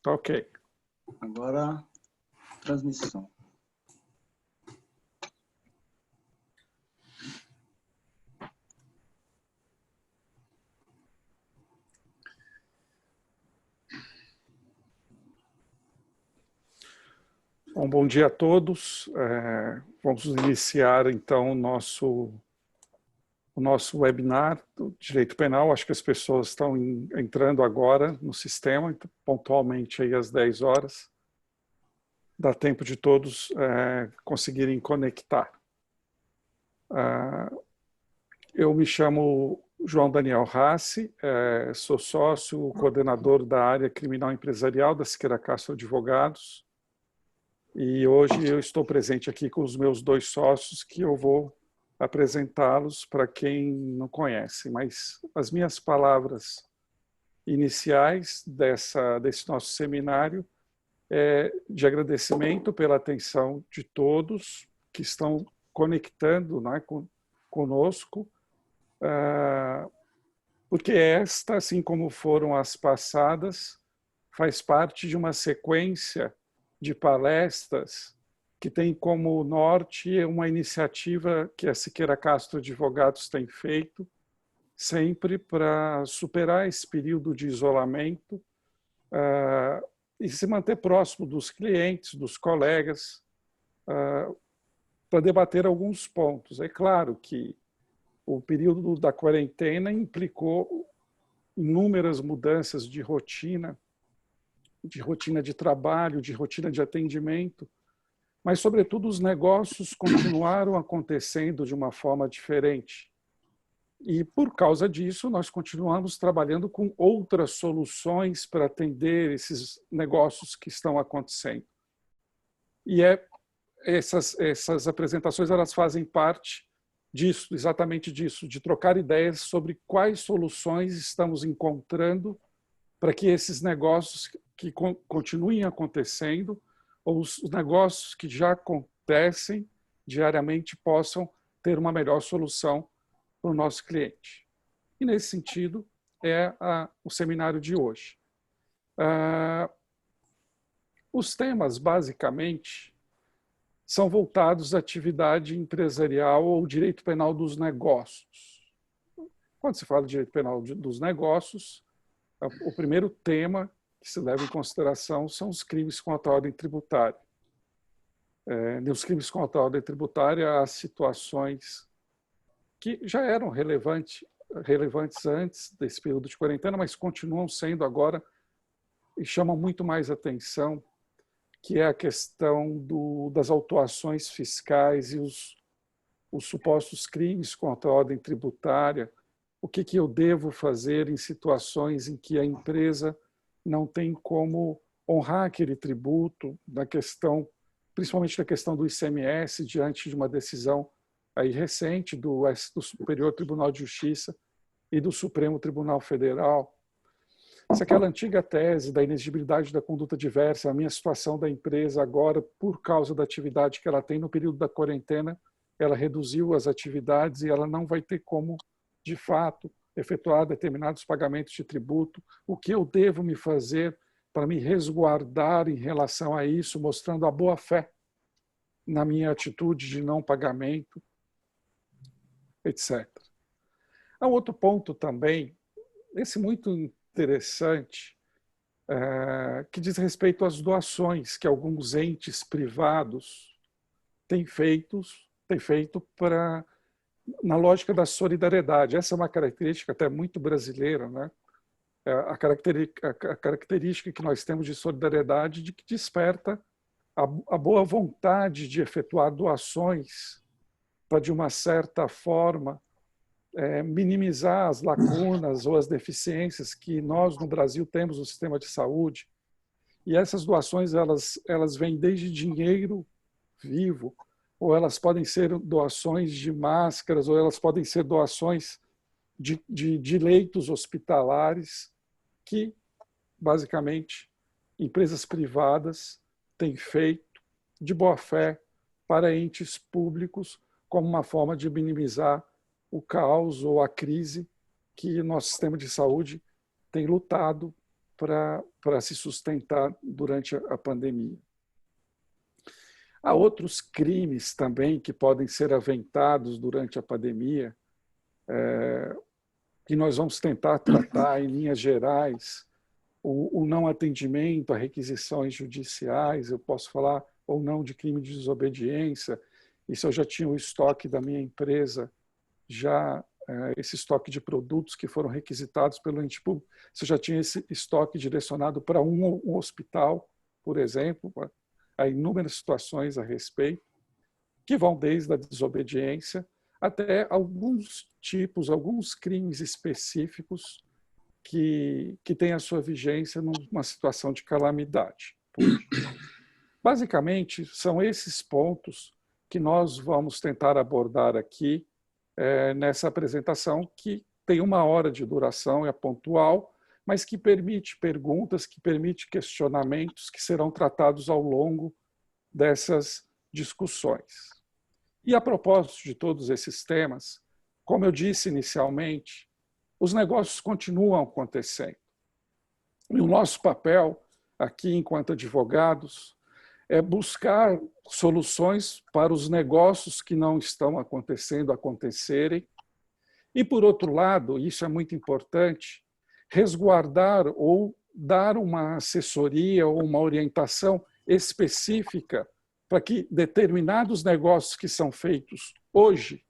Ok. Agora, transmissão. Bom dia a todos. Vamos iniciar, então, o nosso webinar do Direito Penal. Acho que as pessoas estão entrando agora no sistema, então, pontualmente aí às 10 horas. Dá tempo de todos conseguirem conectar. Eu me chamo João Daniel Rassi, sou sócio, coordenador da área criminal empresarial da Siqueira Castro Advogados. E hoje eu estou presente aqui com os meus dois sócios, que eu vou apresentá-los para quem não conhece. Mas as minhas palavras iniciais desse nosso seminário é de agradecimento pela atenção de todos que estão conectando, né, conosco, porque esta, assim como foram as passadas, faz parte de uma sequência de palestras que tem como norte uma iniciativa que a Siqueira Castro Advogados tem feito, sempre para superar esse período de isolamento e se manter próximo dos clientes, dos colegas, para debater alguns pontos. É claro que o período da quarentena implicou inúmeras mudanças de rotina de trabalho, de rotina de atendimento, mas, sobretudo, os negócios continuaram acontecendo de uma forma diferente. E, por causa disso, nós continuamos trabalhando com outras soluções para atender esses negócios que estão acontecendo. E essas apresentações elas fazem parte disso, exatamente disso, de trocar ideias sobre quais soluções estamos encontrando para que esses negócios que continuem acontecendo, ou os negócios que já acontecem diariamente possam ter uma melhor solução para o nosso cliente. E, nesse sentido, o seminário de hoje. Os temas, basicamente, são voltados à atividade empresarial ou direito penal dos negócios. Quando se fala de direito penal dos negócios, o primeiro tema que se leva em consideração são os crimes contra a ordem tributária. Nos crimes contra a ordem tributária, há situações que já eram relevantes antes desse período de quarentena, mas continuam sendo agora e chamam muito mais atenção, que é a questão das autuações fiscais e os supostos crimes contra a ordem tributária. O que eu devo fazer em situações em que a empresa não tem como honrar aquele tributo, principalmente na questão do ICMS, diante de uma decisão aí recente do Superior Tribunal de Justiça e do Supremo Tribunal Federal. Se aquela antiga tese da inexigibilidade da conduta diversa, a minha situação da empresa agora, por causa da atividade que ela tem no período da quarentena, ela reduziu as atividades e ela não vai ter como, de fato, efetuar determinados pagamentos de tributo. O que eu devo me fazer para me resguardar em relação a isso, mostrando a boa-fé na minha atitude de não pagamento, etc. Há outro ponto também, esse muito interessante, que diz respeito às doações que alguns entes privados têm feito na lógica da solidariedade. Essa é uma característica até muito brasileira, né? A característica que nós temos de solidariedade de que desperta a boa vontade de efetuar doações para, de uma certa forma, minimizar as lacunas ou as deficiências que nós, no Brasil, temos no sistema de saúde. E essas doações elas vêm desde dinheiro vivo, ou elas podem ser doações de máscaras, ou elas podem ser doações de leitos hospitalares que, basicamente, empresas privadas têm feito de boa fé para entes públicos como uma forma de minimizar o caos ou a crise que nosso sistema de saúde tem lutado para se sustentar durante a pandemia. Há outros crimes também que podem ser aventados durante a pandemia, que nós vamos tentar tratar em linhas gerais. O não atendimento a requisições judiciais, eu posso falar ou não de crime de desobediência. Isso eu já tinha o estoque da minha empresa, já esse estoque de produtos que foram requisitados pelo ente público, você já tinha esse estoque direcionado para um hospital, por exemplo. Há inúmeras situações a respeito, que vão desde a desobediência até alguns crimes específicos que têm a sua vigência numa situação de calamidade. Basicamente, são esses pontos que nós vamos tentar abordar aqui nessa apresentação, que tem 1 hora de duração, é pontual, mas que permite perguntas, que permite questionamentos que serão tratados ao longo dessas discussões. E a propósito de todos esses temas, como eu disse inicialmente, os negócios continuam acontecendo. E o nosso papel aqui, enquanto advogados, é buscar soluções para os negócios que não estão acontecendo acontecerem. E, por outro lado, isso é muito importante, resguardar ou dar uma assessoria ou uma orientação específica para que determinados negócios que são feitos hoje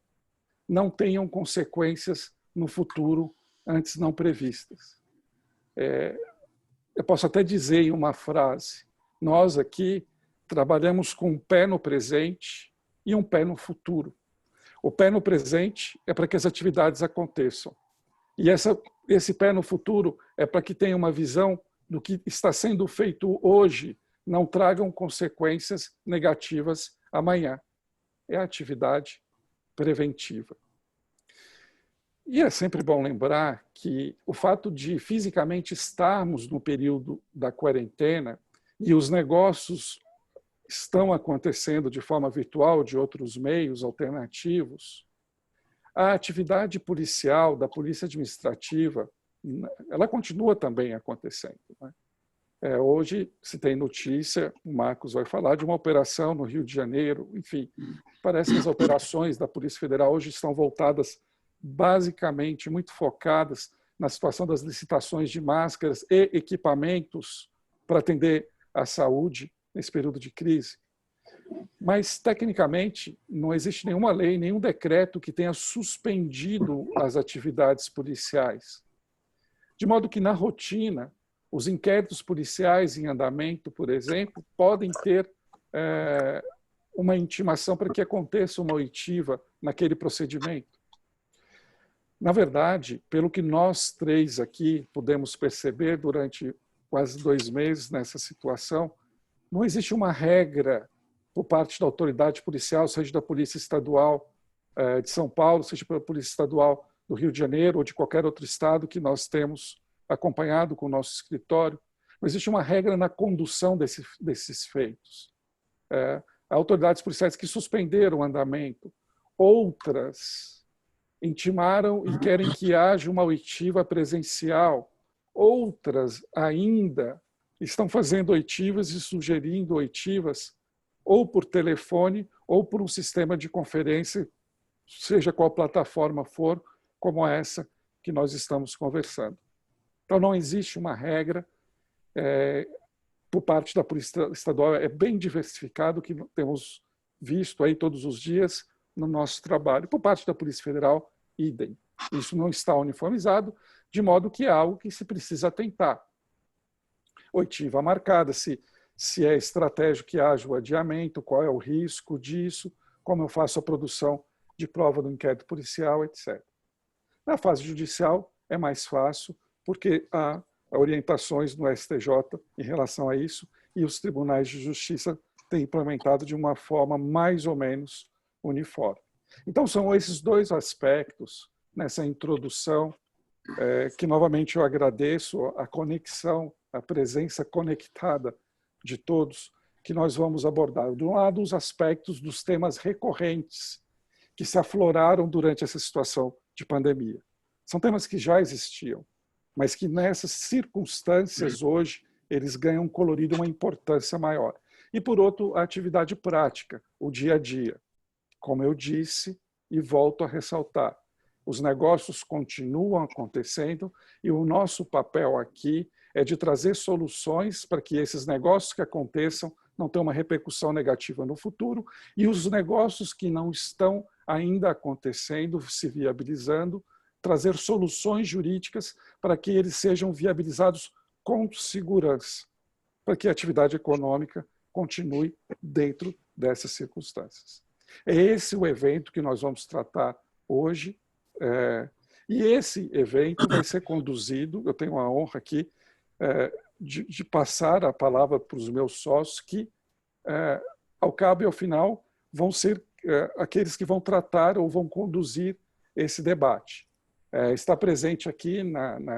não tenham consequências no futuro antes não previstas. Eu posso até dizer em uma frase, nós aqui trabalhamos com um pé no presente e um pé no futuro. O pé no presente é para que as atividades aconteçam. E esse pé no futuro é para que tenha uma visão do que está sendo feito hoje, não tragam consequências negativas amanhã. É a atividade preventiva. E é sempre bom lembrar que o fato de fisicamente estarmos no período da quarentena e os negócios estão acontecendo de forma virtual, de outros meios alternativos, a atividade policial, da polícia administrativa, ela continua também acontecendo, né? Hoje se tem notícia, o Marcos vai falar, de uma operação no Rio de Janeiro, enfim, parece que as operações da Polícia Federal hoje estão voltadas basicamente, muito focadas na situação das licitações de máscaras e equipamentos para atender à saúde nesse período de crise. Mas, tecnicamente, não existe nenhuma lei, nenhum decreto que tenha suspendido as atividades policiais. De modo que, na rotina, os inquéritos policiais em andamento, por exemplo, podem ter uma intimação para que aconteça uma oitiva naquele procedimento. Na verdade, pelo que nós três aqui pudemos perceber durante quase 2 meses nessa situação, não existe uma regra por parte da autoridade policial, seja da Polícia Estadual de São Paulo, seja pela Polícia Estadual do Rio de Janeiro ou de qualquer outro estado que nós temos acompanhado com o nosso escritório. Não existe uma regra na condução desses feitos. Há autoridades policiais que suspenderam o andamento, outras intimaram e querem que haja uma oitiva presencial, outras ainda estão fazendo oitivas e sugerindo oitivas ou por telefone ou por um sistema de conferência, seja qual plataforma for, como essa que nós estamos conversando. Então, não existe uma regra por parte da Polícia Estadual, é bem diversificado o que temos visto aí todos os dias no nosso trabalho. Por parte da Polícia Federal, idem. Isso não está uniformizado, de modo que é algo que se precisa atentar. Oitiva marcada, se é estratégico que haja o adiamento, qual é o risco disso, como eu faço a produção de prova do inquérito policial, etc. Na fase judicial é mais fácil, porque há orientações no STJ em relação a isso, e os tribunais de justiça têm implementado de uma forma mais ou menos uniforme. Então, são esses 2 aspectos nessa introdução que, novamente, eu agradeço a conexão, a presença conectada de todos, que nós vamos abordar. De um lado, os aspectos dos temas recorrentes que se afloraram durante essa situação de pandemia. São temas que já existiam. mas que nessas circunstâncias hoje eles ganham um colorido, uma importância maior. E por outro, a atividade prática, o dia a dia. Como eu disse e volto a ressaltar, os negócios continuam acontecendo e o nosso papel aqui é de trazer soluções para que esses negócios que aconteçam não tenham uma repercussão negativa no futuro e os negócios que não estão ainda acontecendo, se viabilizando, trazer soluções jurídicas para que eles sejam viabilizados com segurança, para que a atividade econômica continue dentro dessas circunstâncias. É esse o evento que nós vamos tratar hoje, e esse evento vai ser conduzido, eu tenho a honra aqui de passar a palavra para os meus sócios que, ao cabo e ao final, vão ser aqueles que vão tratar ou vão conduzir esse debate. Está presente aqui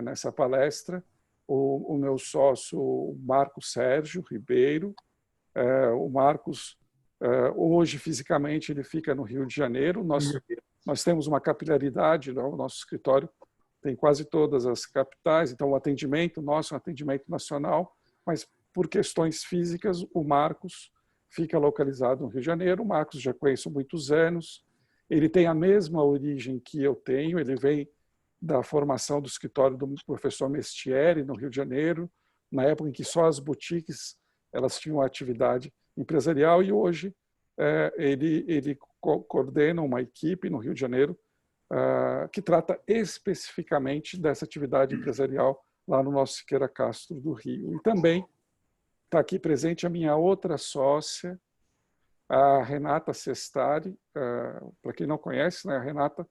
nessa palestra o meu sócio Marcos Sérgio Ribeiro. O Marcos, hoje, fisicamente, ele fica no Rio de Janeiro. Nós temos uma capilaridade, o nosso escritório tem quase todas as capitais, então o atendimento nosso é um atendimento nacional, mas por questões físicas, o Marcos fica localizado no Rio de Janeiro. O Marcos já conheço há muitos anos, ele tem a mesma origem que eu tenho, ele vem da formação do escritório do professor Mestieri, no Rio de Janeiro, na época em que só as boutiques elas tinham atividade empresarial, e hoje ele coordena uma equipe no Rio de Janeiro que trata especificamente dessa atividade empresarial lá no nosso Siqueira Castro do Rio. E também está aqui presente a minha outra sócia, a Renata Sestari. Para quem não conhece, né, a Renata,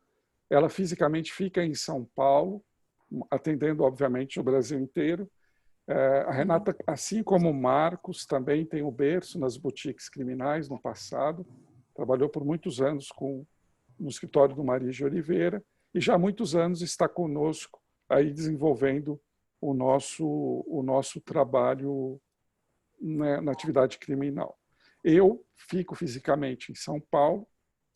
ela fisicamente fica em São Paulo, atendendo, obviamente, o Brasil inteiro. A Renata, assim como o Marcos, também tem o berço nas boutiques criminais no passado, trabalhou por muitos anos no escritório do Maria de Oliveira e já há muitos anos está conosco aí desenvolvendo o nosso trabalho na atividade criminal. Eu fico fisicamente em São Paulo,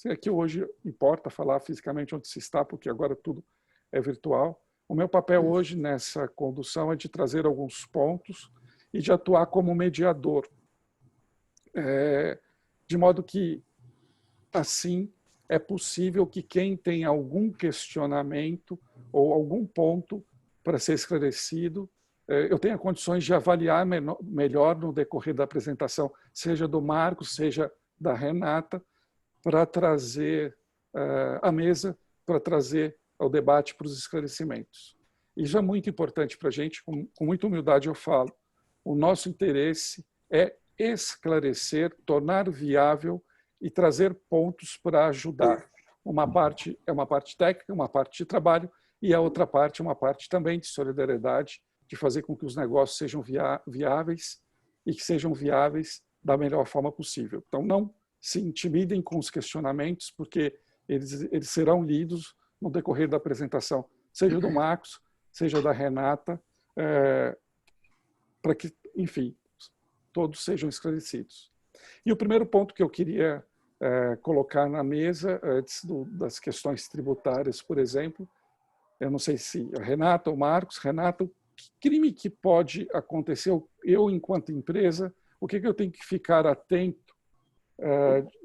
é que hoje importa falar fisicamente onde se está, porque agora tudo é virtual. O meu papel hoje nessa condução é de trazer alguns pontos e de atuar como mediador, de modo que, assim, é possível que quem tem algum questionamento ou algum ponto para ser esclarecido, eu tenha condições de avaliar melhor no decorrer da apresentação, seja do Marcos, seja da Renata, para trazer à mesa, para trazer ao debate, para os esclarecimentos. Isso é muito importante para a gente, com muita humildade eu falo. O nosso interesse é esclarecer, tornar viável e trazer pontos para ajudar. Uma parte é uma parte técnica, uma parte de trabalho, e a outra parte é uma parte também de solidariedade, de fazer com que os negócios sejam viáveis e que sejam viáveis da melhor forma possível. Então, não se intimidem com os questionamentos, porque eles serão lidos no decorrer da apresentação, seja do Marcos, seja da Renata, para que, enfim, todos sejam esclarecidos. E o primeiro ponto que eu queria colocar na mesa, antes das questões tributárias, por exemplo, eu não sei se a Renata ou Marcos. Renata, que crime que pode acontecer? Eu, enquanto empresa, o que eu tenho que ficar atento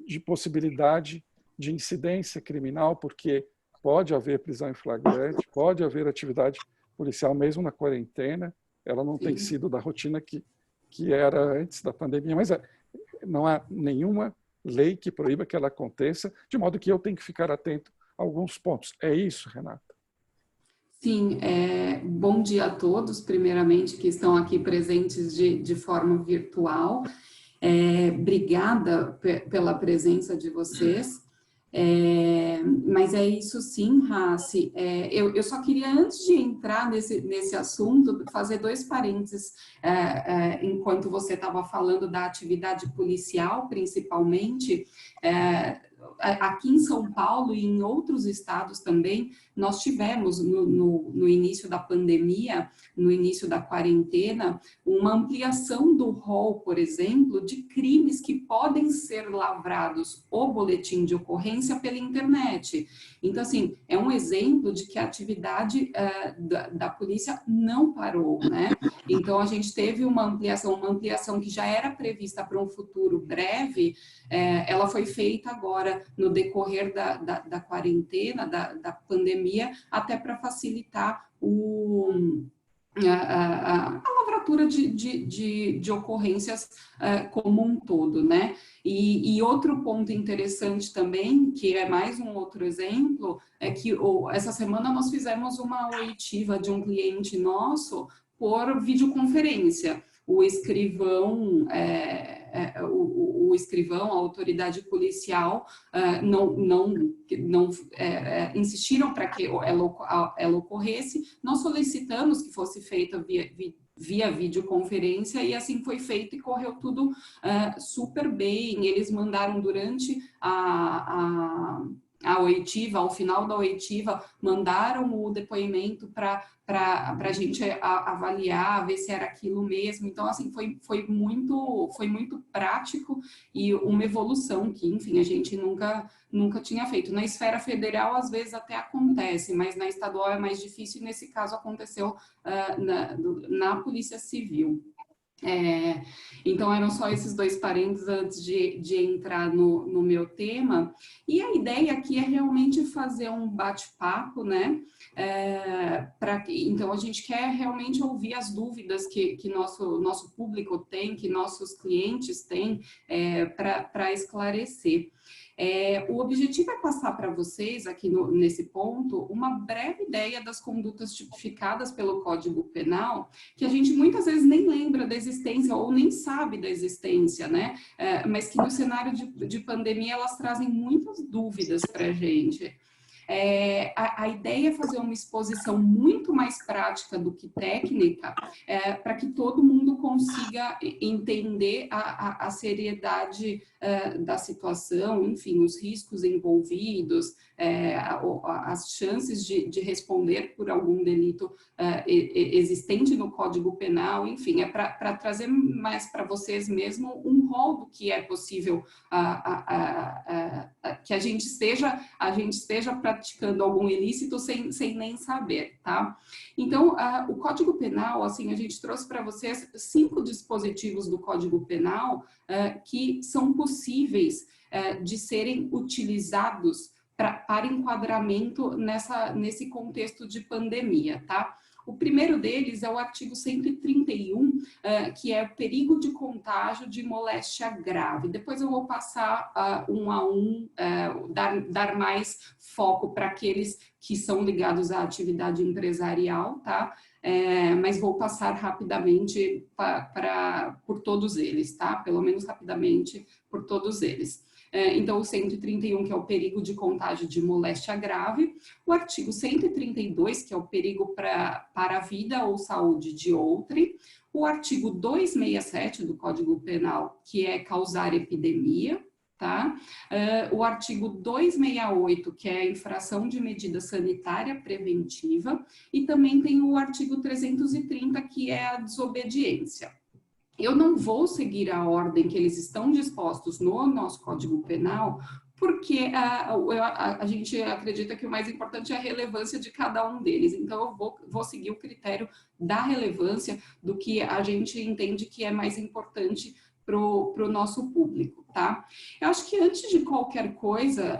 de possibilidade de incidência criminal, porque pode haver prisão em flagrante, pode haver atividade policial mesmo na quarentena, ela não tem sido da rotina que era antes da pandemia, mas não há nenhuma lei que proíba que ela aconteça, de modo que eu tenho que ficar atento a alguns pontos. É isso, Renata? Sim, bom dia a todos, primeiramente, que estão aqui presentes de forma virtual. Obrigada pela presença de vocês. Mas é isso sim, Raci. Eu só queria, antes de entrar nesse assunto, fazer dois parênteses, enquanto você estava falando da atividade policial, principalmente. aqui em São Paulo e em outros estados também, nós tivemos no início da pandemia, no início da quarentena, uma ampliação do rol, por exemplo, de crimes que podem ser lavrados o boletim de ocorrência pela internet. Então, assim, é um exemplo de que a atividade da polícia não parou, né? Então, a gente teve uma ampliação que já era prevista para um futuro breve, ela foi feita agora no decorrer da quarentena, da pandemia, até para facilitar a lavratura de ocorrências como um todo, né? E outro ponto interessante também, que é mais um outro exemplo, é que essa semana nós fizemos uma oitiva de um cliente nosso por videoconferência. O escrivão, o escrivão, a autoridade policial, insistiram para que ela ocorresse. Nós solicitamos que fosse feita via videoconferência e assim foi feito e correu tudo super bem. Eles mandaram durante a oitiva, ao final da oitiva, mandaram o depoimento para a gente avaliar, ver se era aquilo mesmo. Então, assim, foi muito prático e uma evolução que, enfim, a gente nunca tinha feito. Na esfera federal, às vezes até acontece, mas na estadual é mais difícil e nesse caso aconteceu na Polícia Civil. Então, eram só esses dois parênteses antes de entrar no meu tema. E a ideia aqui é realmente fazer um bate-papo, né? Então, a gente quer realmente ouvir as dúvidas que nosso público tem, que nossos clientes têm, para esclarecer. O objetivo é passar para vocês, aqui nesse ponto, uma breve ideia das condutas tipificadas pelo Código Penal, que a gente muitas vezes nem lembra da existência ou nem sabe da existência, né? Mas que no cenário de pandemia elas trazem muitas dúvidas para a gente. A ideia é fazer uma exposição muito mais prática do que técnica, para que todo mundo consiga entender a seriedade da situação, enfim, os riscos envolvidos, as chances de responder por algum delito existente no Código Penal, enfim, é para trazer mais para vocês mesmo um rol do que é possível que a gente esteja praticando algum ilícito sem nem saber, tá? Então, o Código Penal, assim, a gente trouxe para vocês 5 dispositivos do Código Penal que são possíveis de serem utilizados para enquadramento nesse contexto de pandemia, tá? O primeiro deles é o artigo 131, que é o perigo de contágio de moléstia grave. Depois eu vou passar um a um, dar mais foco para aqueles que são ligados à atividade empresarial, tá? Mas vou passar rapidamente por todos eles, tá? Pelo menos rapidamente por todos eles. Então, o 131, que é o perigo de contágio de moléstia grave, o artigo 132, que é o perigo para a vida ou saúde de outrem, o artigo 267 do Código Penal, que é causar epidemia, tá? O artigo 268, que é a infração de medida sanitária preventiva, e também tem o artigo 330, que é a desobediência. Eu não vou seguir a ordem que eles estão dispostos no nosso Código Penal, porque a gente acredita que o mais importante é a relevância de cada um deles. Então, eu vou seguir o critério da relevância do que a gente entende que é mais importante para o nosso público, tá? Eu acho que antes de qualquer coisa,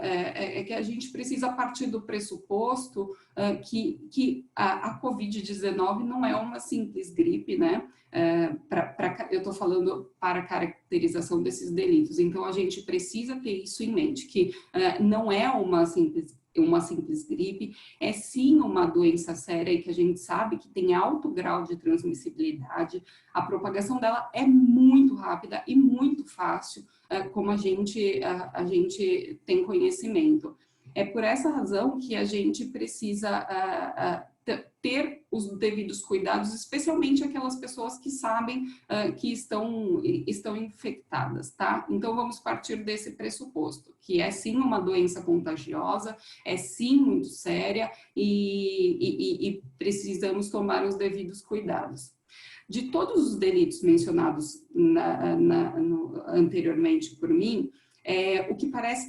que a gente precisa partir do pressuposto que a Covid-19 não é uma simples gripe, né? Eu estou falando para a caracterização desses delitos, então a gente precisa ter isso em mente, que não é uma simples gripe, é sim uma doença séria e que a gente sabe que tem alto grau de transmissibilidade, a propagação dela é muito rápida e muito fácil, como a gente tem conhecimento. É por essa razão que a gente precisa ter os devidos cuidados, especialmente aquelas pessoas que sabem que estão infectadas, tá? Então, vamos partir desse pressuposto, que é sim uma doença contagiosa, é sim muito séria e precisamos tomar os devidos cuidados. De todos os delitos mencionados anteriormente por mim, o que parece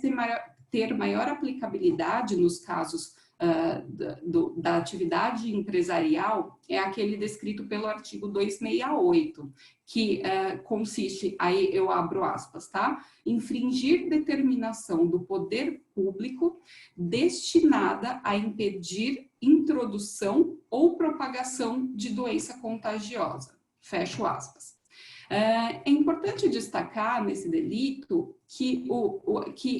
ter maior aplicabilidade nos casos da atividade empresarial é aquele descrito pelo artigo 268, que consiste, aí eu abro aspas, tá? Infringir determinação do poder público destinada a impedir introdução ou propagação de doença contagiosa. Fecho aspas. É importante destacar nesse delito que,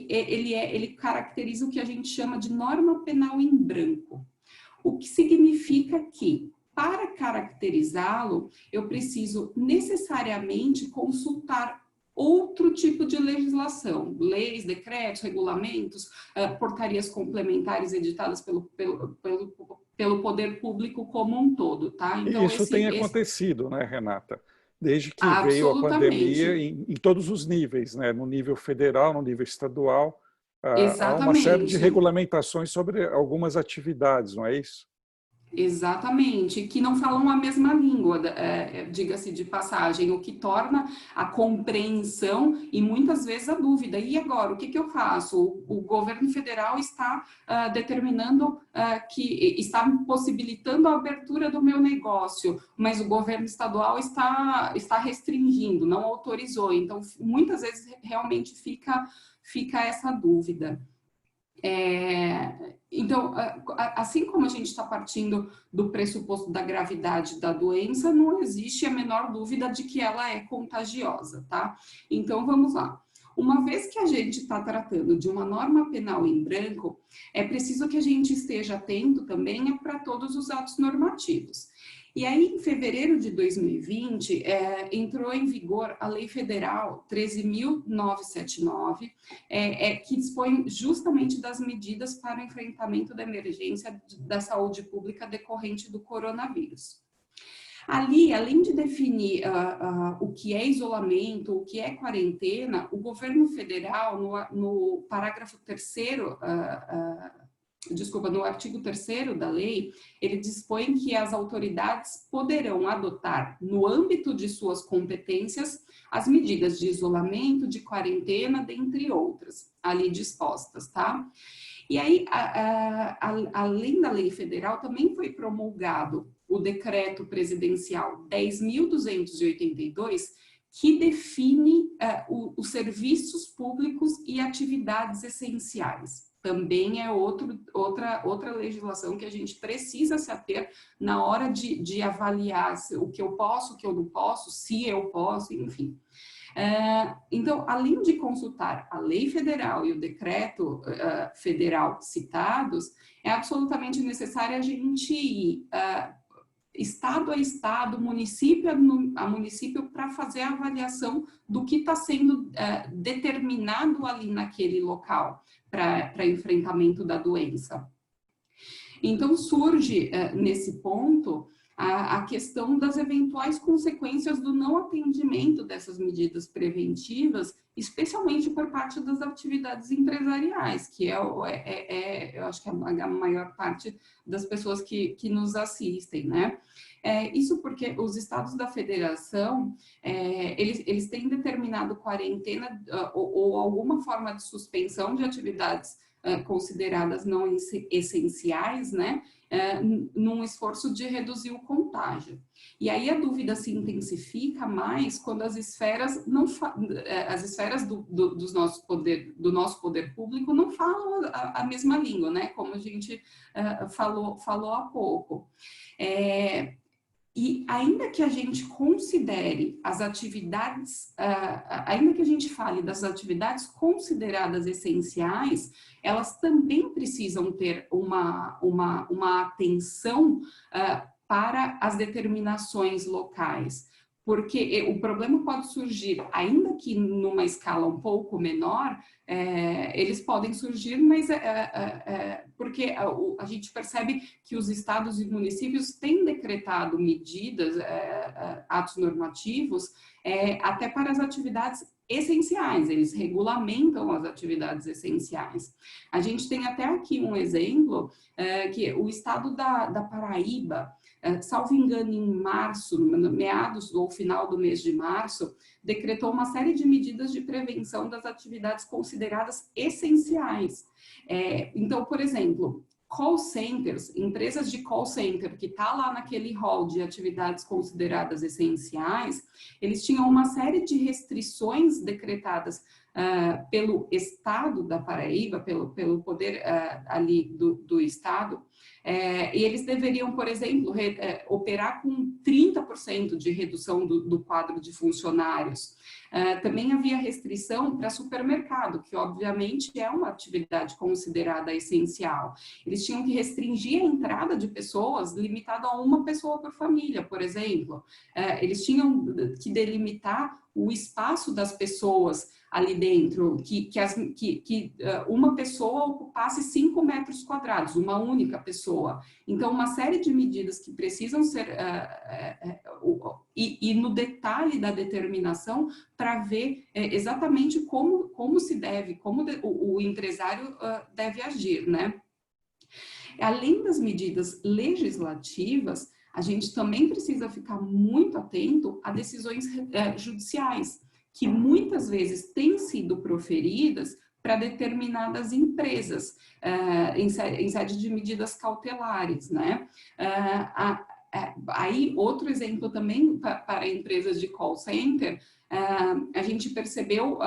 ele caracteriza o que a gente chama de norma penal em branco, o que significa que, para caracterizá-lo, eu preciso necessariamente consultar outro tipo de legislação, leis, decretos, regulamentos, portarias complementares editadas pelo poder público como um todo, tá? Então, e isso tem acontecido, né, Renata? Desde que veio a pandemia, em todos os níveis, né? No nível federal, no nível estadual, há uma série de regulamentações sobre algumas atividades, não é isso? Exatamente, que não falam a mesma língua, diga-se de passagem, o que torna a compreensão e muitas vezes a dúvida. E agora, o que eu faço? O governo federal está determinando que está possibilitando a abertura do meu negócio, mas o governo estadual está restringindo, não autorizou. Então, muitas vezes realmente fica essa dúvida. Então, assim como a gente está partindo do pressuposto da gravidade da doença, não existe a menor dúvida de que ela é contagiosa, tá? Então, vamos lá. Uma vez que a gente está tratando de uma norma penal em branco, é preciso que a gente esteja atento também para todos os atos normativos. E aí, em fevereiro de 2020, entrou em vigor a Lei Federal 13.979, que dispõe justamente das medidas para o enfrentamento da emergência da saúde pública decorrente do coronavírus. Ali, além de definir o que é isolamento, o que é quarentena, o governo federal, no parágrafo 3º, no artigo 3º da lei, ele dispõe que as autoridades poderão adotar, no âmbito de suas competências, as medidas de isolamento, de quarentena, dentre outras, ali dispostas, tá? E aí, além da lei federal, também foi promulgado o decreto presidencial 10.282, que define os serviços públicos e atividades essenciais. Também é outra legislação que a gente precisa se ater na hora de avaliar o que eu posso, o que eu não posso, se eu posso, enfim. Então, além de consultar a lei federal e o decreto federal citados, é absolutamente necessário a gente ir estado a estado, município a município, para fazer a avaliação do que está sendo determinado ali naquele local para enfrentamento da doença. Então, surge nesse ponto a questão das eventuais consequências do não atendimento dessas medidas preventivas, especialmente por parte das atividades empresariais, que eu acho que é a maior parte das pessoas que nos assistem, né? Isso porque os estados da federação, eles têm determinado quarentena ou alguma forma de suspensão de atividades consideradas não essenciais, né? Num esforço de reduzir o contágio. E aí a dúvida se intensifica mais quando as esferas do nosso poder público não falam a mesma língua, né? Como a gente falou há pouco. E ainda que a gente considere as atividades, ainda que a gente fale das atividades consideradas essenciais, elas também precisam ter uma atenção para as determinações locais, porque o problema pode surgir, ainda que numa escala um pouco menor, eles podem surgir, mas porque a gente percebe que os estados e municípios têm decretado medidas, atos normativos, até para as atividades essenciais, eles regulamentam as atividades essenciais. A gente tem até aqui um exemplo, que o estado da Paraíba, salvo engano, em março, meados ou final do mês de março, decretou uma série de medidas de prevenção das atividades consideradas essenciais. Então, por exemplo, call centers, empresas de call center que está lá naquele hall de atividades consideradas essenciais, eles tinham uma série de restrições decretadas pelo Estado da Paraíba, pelo poder ali do Estado, e eles deveriam, por exemplo, operar com 30% de redução do quadro de funcionários. Também havia restrição para supermercado, que obviamente é uma atividade considerada essencial. Eles tinham que restringir a entrada de pessoas, limitado a uma pessoa por família, por exemplo. Eles tinham que delimitar o espaço das pessoas ali dentro, que uma pessoa ocupasse 5 metros quadrados, uma única pessoa. Então, uma série de medidas que precisam ser, e no detalhe da determinação, para ver exatamente como se deve, como o empresário deve agir, né? Além das medidas legislativas, a gente também precisa ficar muito atento a decisões judiciais, que muitas vezes têm sido proferidas para determinadas empresas, em sede de medidas cautelares, né? Aí, outro exemplo também para empresas de call center, a gente percebeu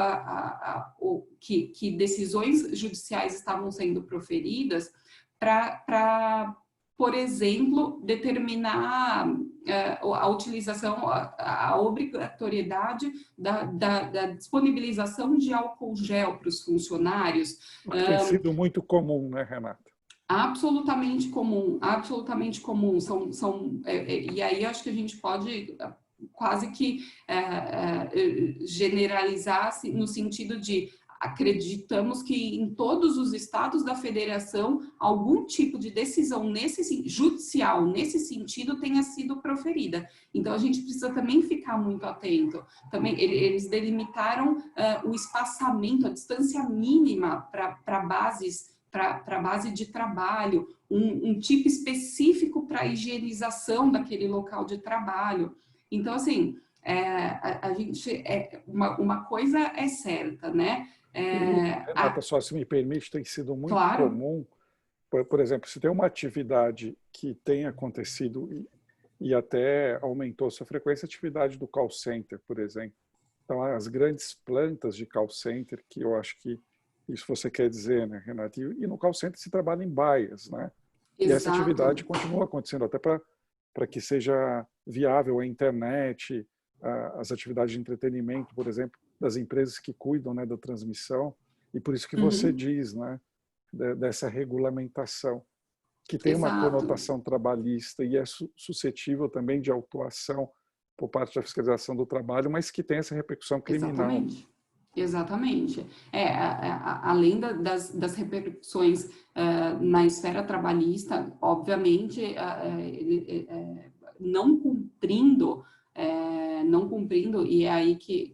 que decisões judiciais estavam sendo proferidas para, por exemplo, determinar a utilização, a obrigatoriedade da disponibilização de álcool gel para os funcionários. Tem sido muito comum, né, Renata? Absolutamente comum, absolutamente comum. E aí acho que a gente pode quase que generalizar no sentido de acreditamos que em todos os estados da federação algum tipo de decisão judicial nesse sentido tenha sido proferida. Então a gente precisa também ficar muito atento. Também eles delimitaram o espaçamento, a distância mínima para base de trabalho, um tipo específico para a higienização daquele local de trabalho. Então, assim, a gente, uma coisa é certa, né? Renata, só se me permite, tem sido muito claro. comum, por exemplo, se tem uma atividade que tem acontecido e até aumentou sua frequência, a atividade do call center, por exemplo. Então, as grandes plantas de call center, que eu acho que isso você quer dizer, né, Renata? E no call center se trabalha em baias, né? Exato. E essa atividade continua acontecendo, até para que seja viável a internet, as atividades de entretenimento, por exemplo, das empresas que cuidam, né, da transmissão. E por isso que você diz, né, dessa regulamentação, que tem Exato. uma conotação trabalhista e é suscetível também de autuação por parte da fiscalização do trabalho, mas que tem essa repercussão criminal. Exatamente. Além das repercussões na esfera trabalhista, obviamente, não cumprindo, e é aí que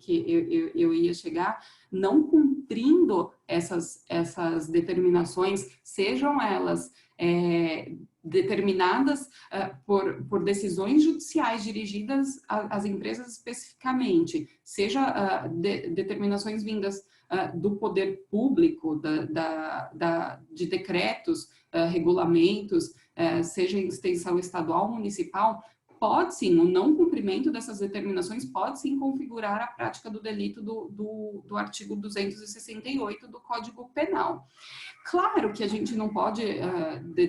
eu ia chegar, não cumprindo essas determinações, sejam elas determinadas por decisões judiciais dirigidas às empresas especificamente, seja determinações vindas do poder público, de decretos, regulamentos, seja em extensão estadual, municipal, pode sim, o não cumprimento dessas determinações pode sim configurar a prática do delito do artigo 268 do Código Penal. Claro que a gente não pode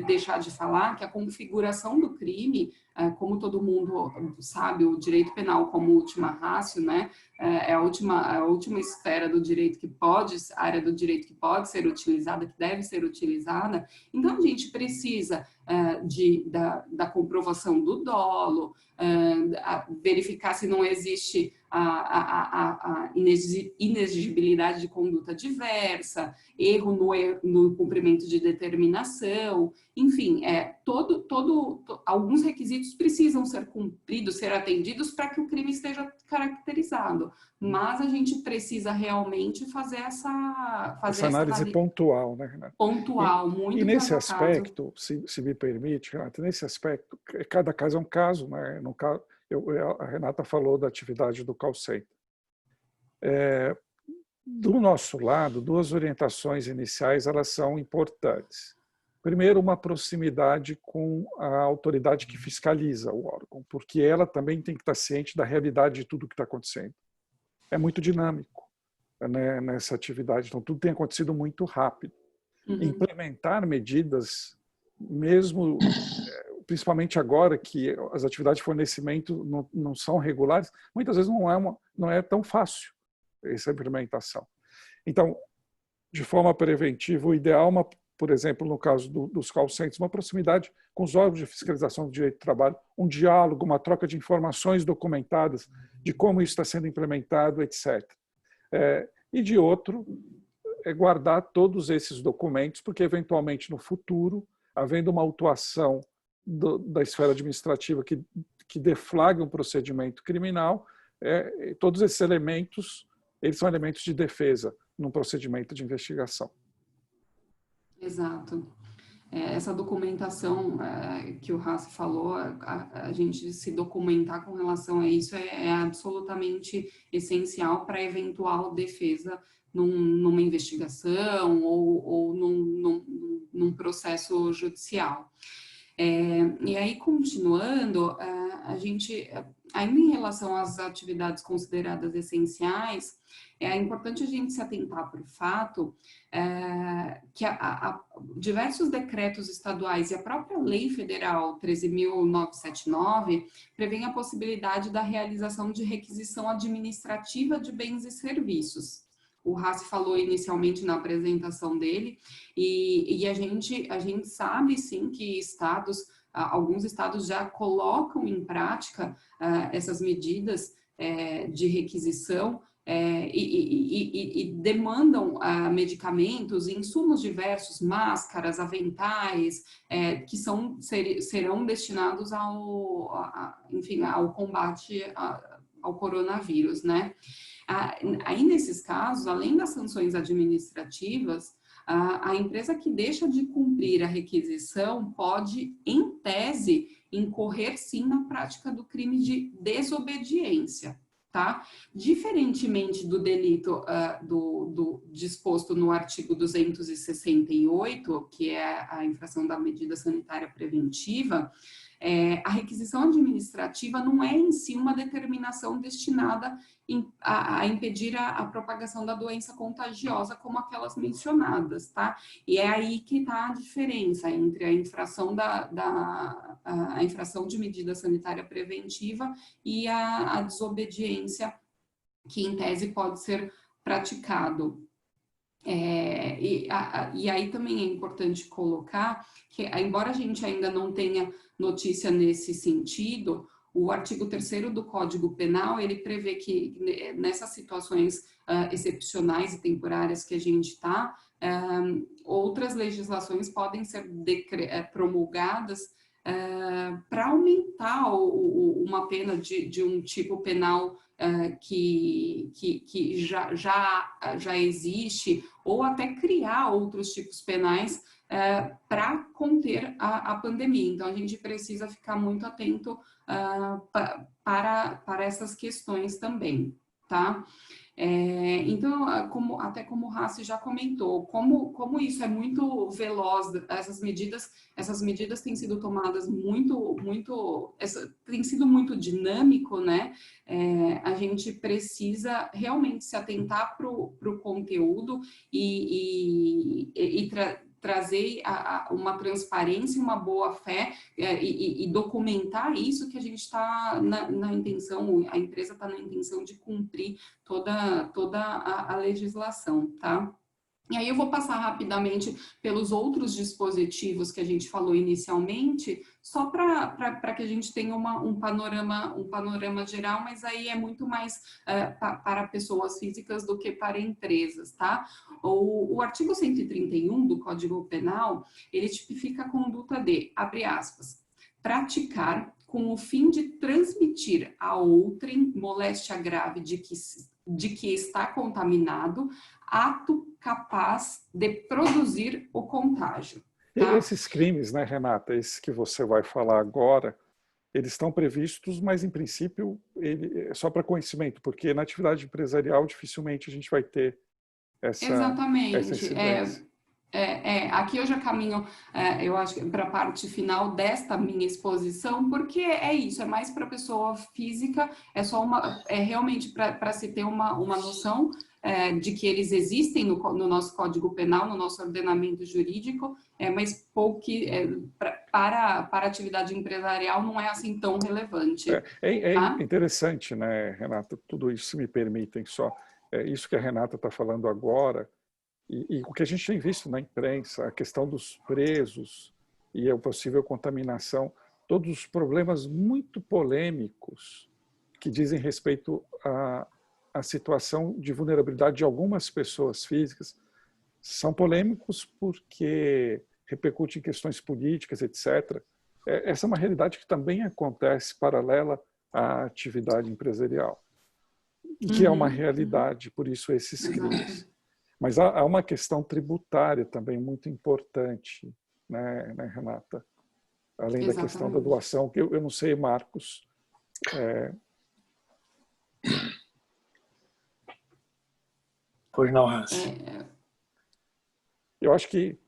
deixar de falar que a configuração do crime como todo mundo sabe, o direito penal como última ratio, né, é a última esfera do direito que pode, a área do direito que pode ser utilizada, que deve ser utilizada. Então, a gente precisa da comprovação do dolo, verificar se não existe a inexigibilidade de conduta diversa, erro no cumprimento de determinação, enfim, alguns requisitos precisam ser cumpridos, ser atendidos para que o crime esteja caracterizado, mas a gente precisa realmente fazer essa análise pontual, né, Renata? Pontual, muito. E nesse aspecto, se me permite, Renata, nesse aspecto, cada caso é um caso, né? No caso, a Renata falou da atividade do call center. Do nosso lado, duas orientações iniciais, elas são importantes. Primeiro, uma proximidade com a autoridade que fiscaliza o órgão, porque ela também tem que estar ciente da realidade de tudo o que está acontecendo. É muito dinâmico, né, nessa atividade, então tudo tem acontecido muito rápido. Implementar medidas, mesmo, principalmente agora que as atividades de fornecimento não são regulares, muitas vezes não é tão fácil essa implementação. Então, de forma preventiva, o ideal, por exemplo, no caso dos call centers, uma proximidade com os órgãos de fiscalização do direito do trabalho, um diálogo, uma troca de informações documentadas de como isso está sendo implementado, etc. E de outro, guardar todos esses documentos, porque eventualmente no futuro, havendo uma autuação da esfera administrativa que deflague um procedimento criminal, todos esses elementos, eles são elementos de defesa num procedimento de investigação. Exato. Essa documentação que o Hassi falou, a gente se documentar com relação a isso é absolutamente essencial para eventual defesa numa investigação ou num processo judicial. E aí, continuando, a gente, ainda em relação às atividades consideradas essenciais, é importante a gente se atentar para o fato que diversos decretos estaduais e a própria Lei Federal 13.979 prevêem a possibilidade da realização de requisição administrativa de bens e serviços. O Hassi falou inicialmente na apresentação dele, e a gente sabe sim que alguns estados já colocam em prática essas medidas de requisição e demandam medicamentos, insumos diversos, máscaras, aventais, que serão destinados ao combate ao coronavírus, né? Aí, nesses casos, além das sanções administrativas, a empresa que deixa de cumprir a requisição pode, em tese, incorrer, sim, na prática do crime de desobediência, tá? Diferentemente do delito disposto no artigo 268, que é a infração da medida sanitária preventiva, a requisição administrativa não é em si uma determinação destinada a impedir a propagação da doença contagiosa como aquelas mencionadas, tá? E é aí que está a diferença entre a infração a infração de medida sanitária preventiva e a desobediência que, em tese, pode ser praticado. E aí também é importante colocar que, embora a gente ainda não tenha notícia nesse sentido, o artigo 3º do Código Penal, ele prevê que nessas situações excepcionais e temporárias que a gente está, outras legislações podem ser promulgadas para aumentar uma pena de um tipo penal que já existe, ou até criar outros tipos penais para conter a pandemia. Então, a gente precisa ficar muito atento para essas questões também, tá? Então, até como o Hassi já comentou, como isso é muito veloz, essas medidas têm sido tomadas tem sido muito dinâmico, né? A gente precisa realmente se atentar para o conteúdo e trazer uma transparência, uma boa-fé e documentar isso que a gente está na intenção, a empresa está na intenção de cumprir toda a legislação, tá? E aí eu vou passar rapidamente pelos outros dispositivos que a gente falou inicialmente, só para que a gente tenha um panorama geral, mas aí é muito mais para pessoas físicas do que para empresas, tá? O artigo 131 do Código Penal, ele tipifica a conduta de, abre aspas, praticar com o fim de transmitir a outrem moléstia grave de que está contaminado, ato capaz de produzir o contágio. Tá? Esses crimes, né, Renata, esses que você vai falar agora, eles estão previstos, mas em princípio é só para conhecimento, porque na atividade empresarial dificilmente a gente vai ter essa incidência. Aqui eu já caminho, eu acho, para a parte final desta minha exposição, porque é isso, é mais para a pessoa física, é realmente para se ter uma noção de que eles existem no nosso Código Penal, no nosso ordenamento jurídico, mas para a atividade empresarial não é assim tão relevante. É tá? interessante, né, Renata, tudo isso, se me permitem só, isso que a Renata está falando agora, e o que a gente tem visto na imprensa, a questão dos presos e a possível contaminação, todos os problemas muito polêmicos que dizem respeito à situação de vulnerabilidade de algumas pessoas físicas, são polêmicos porque repercutem em questões políticas, etc. Essa é uma realidade que também acontece paralela à atividade empresarial, e que é uma realidade, por isso esses crimes. Mas há uma questão tributária também muito importante, né, Renata? Além da questão da doação, que eu não sei, Marcos. Pois não, Hans. Eu acho que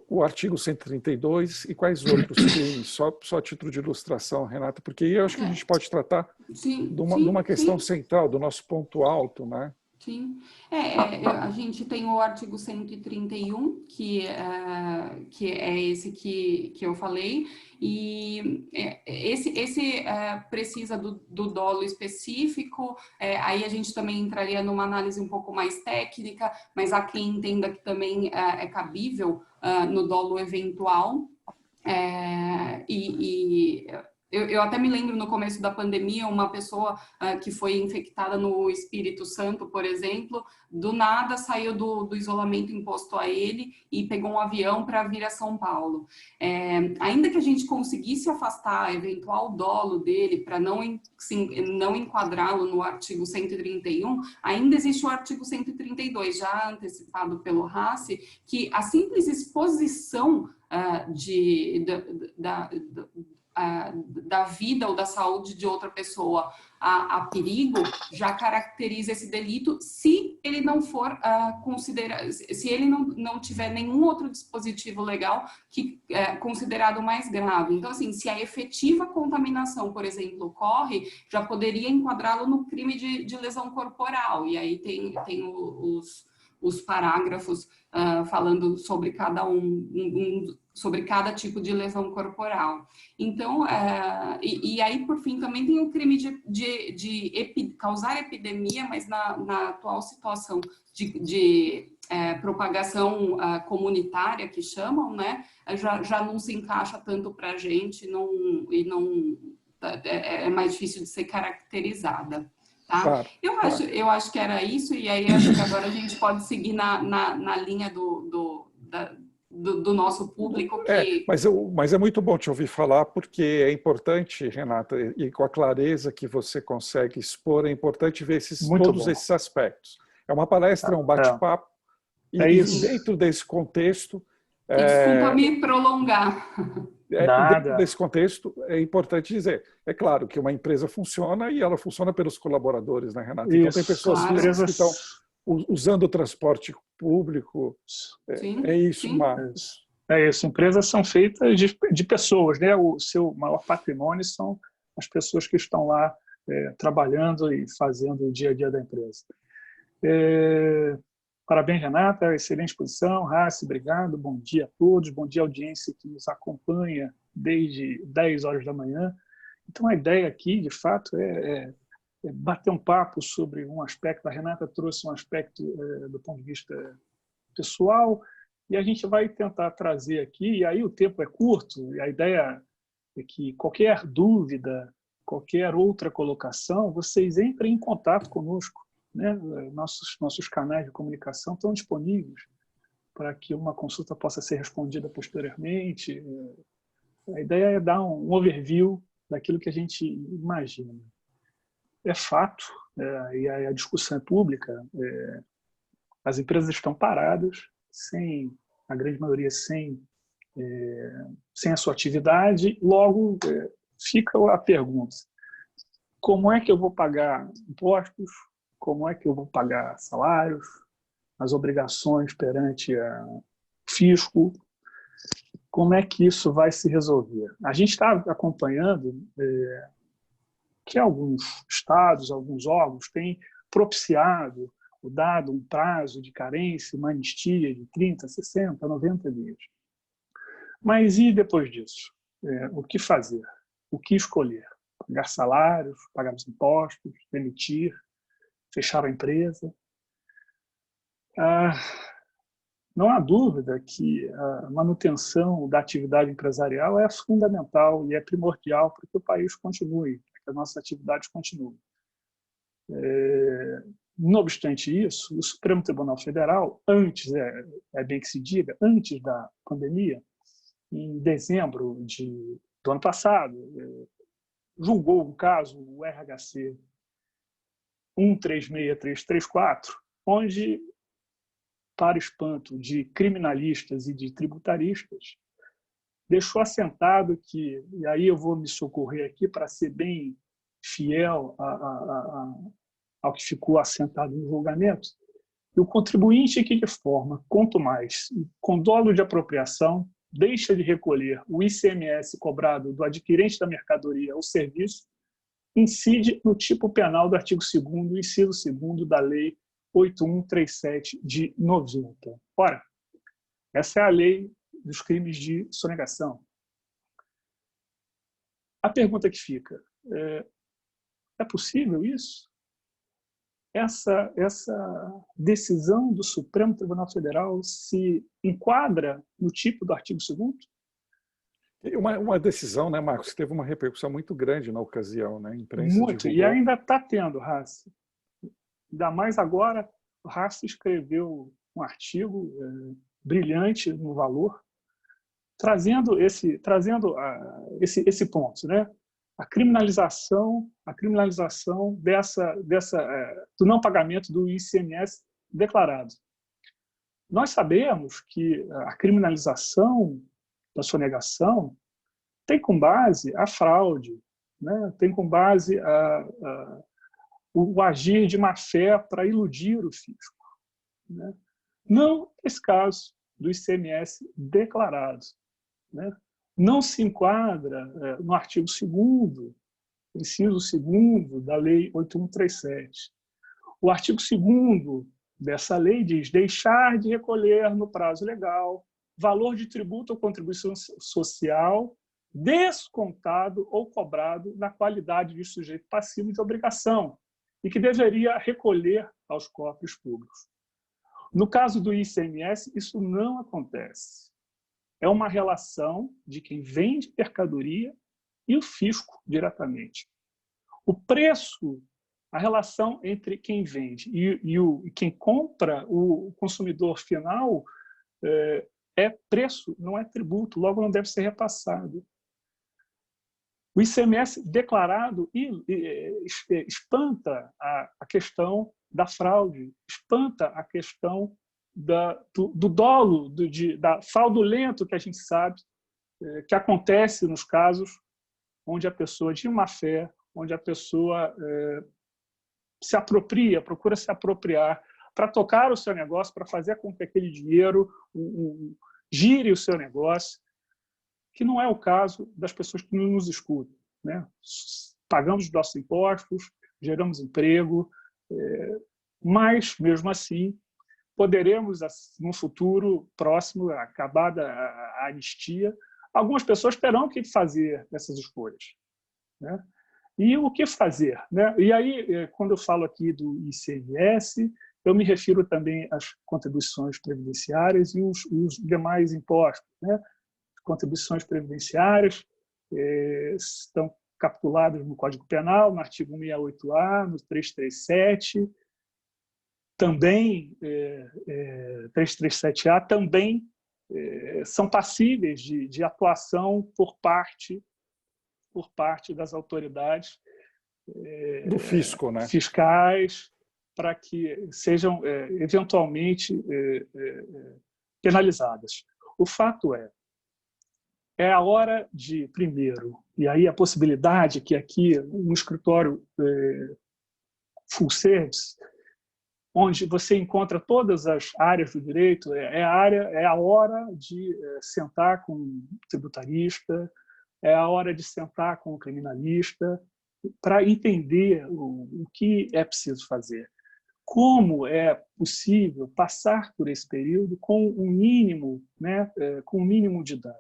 o artigo 132 e quais outros crimes, só a título de ilustração, Renata, porque eu acho que a gente pode tratar de uma questão central, do nosso ponto alto, né? Sim, a gente tem o artigo 131, que é esse que eu falei, e esse precisa do dolo específico, aí a gente também entraria numa análise um pouco mais técnica, mas há quem entenda que também é cabível no dolo eventual, eu até me lembro no começo da pandemia, uma pessoa que foi infectada no Espírito Santo, por exemplo, do nada saiu do isolamento imposto a ele e pegou um avião para vir a São Paulo. Ainda que a gente conseguisse afastar eventual dolo dele para não enquadrá-lo no artigo 131, ainda existe o artigo 132, já antecipado pelo Hassi, que a simples exposição da vida ou da saúde de outra pessoa a perigo, já caracteriza esse delito se ele não for considerado, se ele não tiver nenhum outro dispositivo legal que é considerado mais grave. Então, assim, se a efetiva contaminação, por exemplo, ocorre, já poderia enquadrá-lo no crime de lesão corporal, e aí tem os parágrafos falando sobre cada sobre cada tipo de lesão corporal. Então, e aí, por fim, também tem o crime de causar epidemia, mas na atual situação de propagação comunitária, que chamam, né, já não se encaixa tanto para a gente, é mais difícil de ser caracterizada. Tá? Claro, eu acho que era isso, e aí acho que agora a gente pode seguir na linha do nosso público. Mas é muito bom te ouvir falar, porque é importante, Renata, e com a clareza que você consegue expor, é importante ver todos esses aspectos. É uma palestra, é um bate-papo, e dentro desse contexto... Desculpa me prolongar. Dentro desse contexto, é importante dizer, é claro que uma empresa funciona e ela funciona pelos colaboradores, né, Renata? Então tem pessoas físicas que estão usando o transporte público. É isso, Marcos. É isso, empresas são feitas de pessoas, né? O seu maior patrimônio são as pessoas que estão lá trabalhando e fazendo o dia a dia da empresa. Parabéns, Renata, excelente exposição. Raci, obrigado, bom dia a todos, bom dia à audiência que nos acompanha desde 10 horas da manhã. Então, a ideia aqui, de fato, é bater um papo sobre um aspecto. A Renata trouxe um aspecto do ponto de vista pessoal, e a gente vai tentar trazer aqui, e aí o tempo é curto, e a ideia é que qualquer dúvida, qualquer outra colocação, vocês entrem em contato conosco, né? Nossos canais de comunicação estão disponíveis para que uma consulta possa ser respondida posteriormente. A ideia é dar um overview daquilo que a gente imagina. É fato, e a discussão é pública, as empresas estão paradas, a grande maioria sem a sua atividade. Logo, fica a pergunta: como é que eu vou pagar impostos? Como é que eu vou pagar salários, as obrigações perante o fisco? Como é que isso vai se resolver? A gente está acompanhando que alguns estados, alguns órgãos têm propiciado, dado um prazo de carência, uma anistia de 30, 60, 90 dias. Mas e depois disso? O que fazer? O que escolher? Pagar salários, pagar os impostos, demitir, fechar a empresa? Não há dúvida que a manutenção da atividade empresarial é fundamental e é primordial para que o país continue, para que as nossas atividades continuem. Não obstante isso, o Supremo Tribunal Federal, antes, é bem que se diga, antes da pandemia, em dezembro do ano passado, julgou um caso, o RHC 136334, onde, para espanto de criminalistas e de tributaristas, deixou assentado que, e aí eu vou me socorrer aqui para ser bem fiel ao que ficou assentado no julgamento, e o contribuinte que, de forma, quanto mais, com dolo de apropriação, deixa de recolher o ICMS cobrado do adquirente da mercadoria ou serviço, incide no tipo penal do artigo 2º, inciso 2º da Lei 8137 de 90. Ora, essa é a lei dos crimes de sonegação. A pergunta que fica: é possível isso? Essa decisão do Supremo Tribunal Federal se enquadra no tipo do artigo 2º? Uma decisão, né, Marcos, que teve uma repercussão muito grande na ocasião, né? A imprensa Muito, divulgou. e ainda está tendo, Raci. Ainda mais agora, o Raci escreveu um artigo brilhante no Valor, trazendo esse ponto, né? A criminalização do não pagamento do ICMS declarado. Nós sabemos que a criminalização da sonegação tem como base a fraude, né? Tem como base o agir de má-fé para iludir o fisco, né? Não esse caso do ICMS declarado, né? Não se enquadra no artigo 2º, inciso 2º da Lei 8137. O artigo 2º dessa lei diz: deixar de recolher no prazo legal valor de tributo ou contribuição social descontado ou cobrado na qualidade de sujeito passivo de obrigação e que deveria recolher aos cofres públicos. No caso do ICMS, isso não acontece. É uma relação de quem vende mercadoria e o fisco diretamente. O preço, a relação entre quem vende e quem compra, o consumidor final, é preço, não é tributo, logo não deve ser repassado. O ICMS declarado espanta a questão da fraude, espanta a questão do dolo, da fraudulento que a gente sabe que acontece nos casos onde a pessoa, de má fé, onde a pessoa se apropria, procura se apropriar para tocar o seu negócio, para fazer com que aquele dinheiro gire o seu negócio, que não é o caso das pessoas que nos escutam, né? Pagamos os nossos impostos, geramos emprego, mas, mesmo assim, poderemos, no futuro próximo, acabada a anistia, algumas pessoas terão que fazer essas escolhas, né? E o que fazer, né? E aí, quando eu falo aqui do ICMS, eu me refiro também às contribuições previdenciárias e os demais impostos, né? Contribuições previdenciárias estão capituladas no Código Penal, no artigo 168A, no 337, também 337A também são passíveis de atuação por parte das autoridades do fisco, né? fiscais, para que sejam eventualmente penalizadas. O fato é a hora de, primeiro, e aí a possibilidade que aqui no escritório full service, onde você encontra todas as áreas do direito, é a hora de sentar com o tributarista, é a hora de sentar com o criminalista, para entender o que é preciso fazer. Como é possível passar por esse período com um mínimo, né, com um mínimo de dano,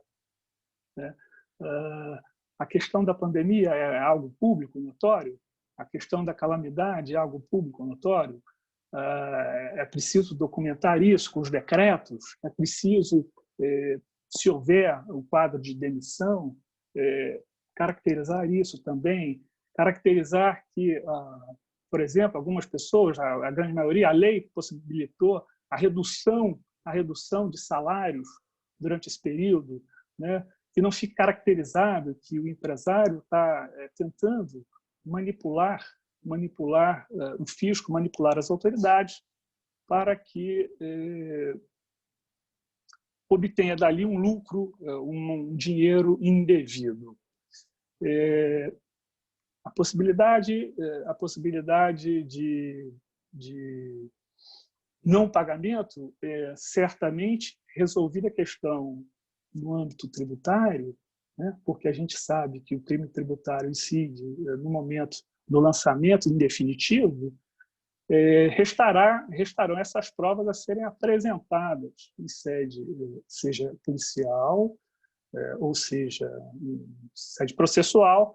né? A questão da pandemia é algo público notório, a questão da calamidade é algo público notório, é preciso documentar isso com os decretos, é preciso, se houver um quadro de demissão, caracterizar isso também, caracterizar que, por exemplo, algumas pessoas, a grande maioria, a lei possibilitou a redução de salários durante esse período, né? Que não fique caracterizado que o empresário está tentando manipular o fisco, manipular as autoridades para que obtenha dali um lucro, um dinheiro indevido. A possibilidade de não pagamento é certamente resolvida a questão no âmbito tributário, né? Porque a gente sabe que o crime tributário incide no momento do lançamento em definitivo, restarão essas provas a serem apresentadas em sede, seja policial, ou seja, em sede processual,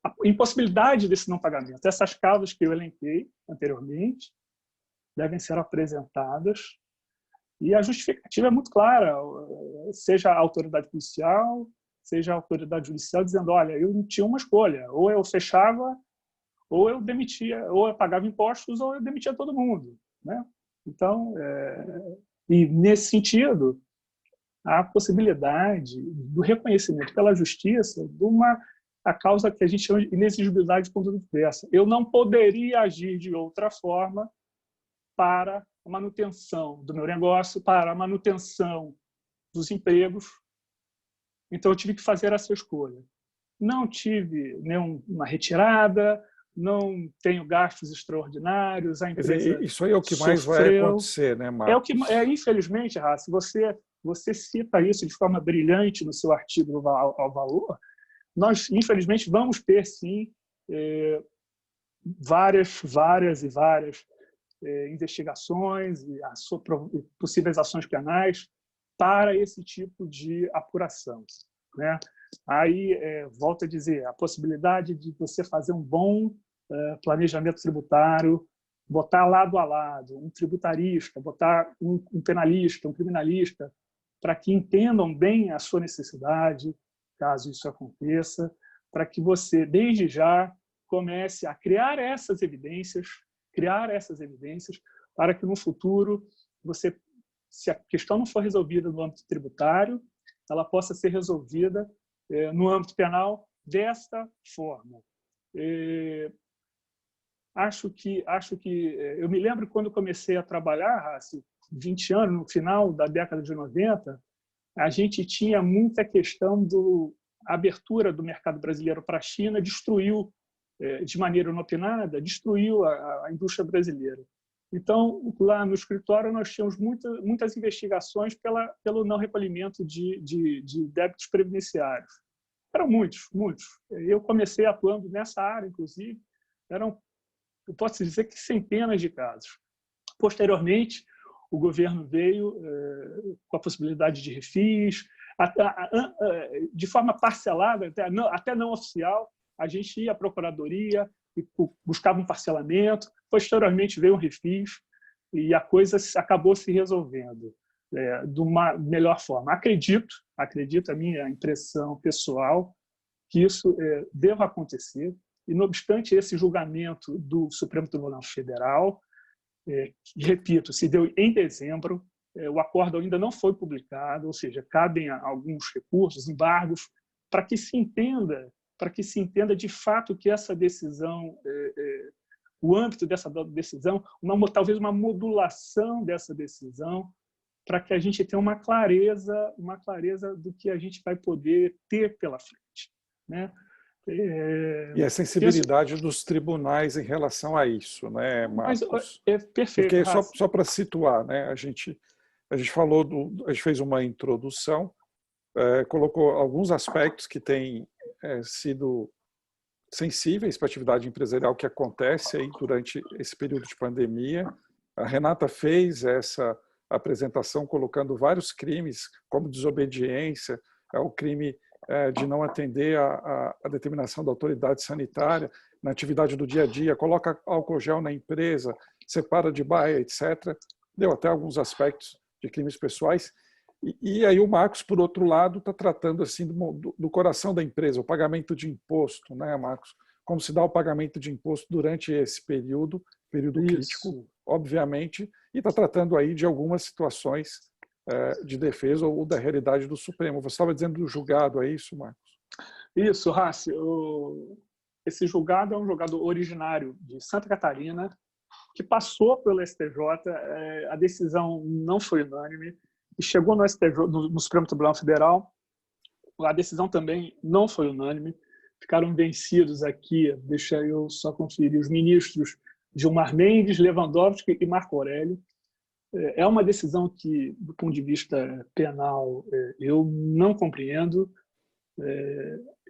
a impossibilidade desse não pagamento. Essas causas que eu elenquei anteriormente devem ser apresentadas e a justificativa é muito clara, seja a autoridade policial, seja a autoridade judicial, dizendo, olha, eu não tinha uma escolha, ou eu fechava, ou eu demitia, ou eu pagava impostos, ou eu demitia todo mundo, né? Então, e nesse sentido, a possibilidade do reconhecimento pela justiça de a causa que a gente chama de inexigibilidade de conduta diversa. Eu não poderia agir de outra forma para a manutenção do meu negócio, para a manutenção dos empregos. Então, eu tive que fazer essa escolha. Não tive nenhuma retirada, não tenho gastos extraordinários, a empresa Quer dizer, isso aí é o que mais vai sofreu. acontecer, né, Marcos? Infelizmente, Raci, você cita isso de forma brilhante no seu artigo ao Valor. Nós, infelizmente, vamos ter, sim, várias investigações e possíveis ações penais para esse tipo de apuração, né? Aí, volto a dizer, a possibilidade de você fazer um bom planejamento tributário, botar lado a lado um tributarista, botar um penalista, um criminalista, para que entendam bem a sua necessidade, caso isso aconteça, para que você, desde já, comece a criar essas evidências, para que no futuro, se a questão não for resolvida no âmbito tributário, ela possa ser resolvida no âmbito penal desta forma. Acho que eu me lembro quando comecei a trabalhar, Raci, 20 anos, no final da década de 90, a gente tinha muita questão a abertura do mercado brasileiro para a China, destruiu, de maneira inopinada, destruiu a indústria brasileira. Então, lá no escritório, nós tínhamos muitas investigações pelo não recolhimento de débitos previdenciários. Eram muitos. Eu comecei atuando nessa área, inclusive, eu posso dizer que centenas de casos. Posteriormente, o governo veio com a possibilidade de refis, de forma parcelada, até não oficial, a gente ia à procuradoria e buscava um parcelamento, posteriormente veio um refis e a coisa acabou se resolvendo de uma melhor forma. Acredito, a minha impressão pessoal, que isso deva acontecer, e, não obstante esse julgamento do Supremo Tribunal Federal, repito, se deu em dezembro, o acordo ainda não foi publicado, ou seja, cabem alguns recursos, embargos, para que se entenda de fato que essa decisão, o âmbito dessa decisão, talvez uma modulação dessa decisão, para que a gente tenha uma clareza do que a gente vai poder ter pela frente, né? E a sensibilidade dos tribunais em relação a isso, né, Marcos? Perfeito. Porque só para situar, né, a gente fez uma introdução, colocou alguns aspectos que têm sido sensíveis para a atividade empresarial que acontece aí durante esse período de pandemia. A Renata fez essa apresentação colocando vários crimes, como desobediência, o crime de não atender a determinação da autoridade sanitária na atividade do dia a dia, coloca álcool gel na empresa, separa de baia, etc. Deu até alguns aspectos de crimes pessoais. E aí o Marcos, por outro lado, está tratando assim do coração da empresa, o pagamento de imposto, né, Marcos? Como se dá o pagamento de imposto durante esse período crítico, obviamente, e está tratando aí de algumas situações de defesa ou da realidade do Supremo. Você estava dizendo do julgado, é isso, Marcos? Isso, Rassi. Esse julgado é um julgado originário de Santa Catarina, que passou pelo STJ, a decisão não foi unânime, e chegou no STJ, no Supremo Tribunal Federal, a decisão também não foi unânime, ficaram vencidos aqui, deixa eu só conferir, os ministros Gilmar Mendes, Lewandowski e Marco Aurélio. É uma decisão que, do ponto de vista penal, eu não compreendo,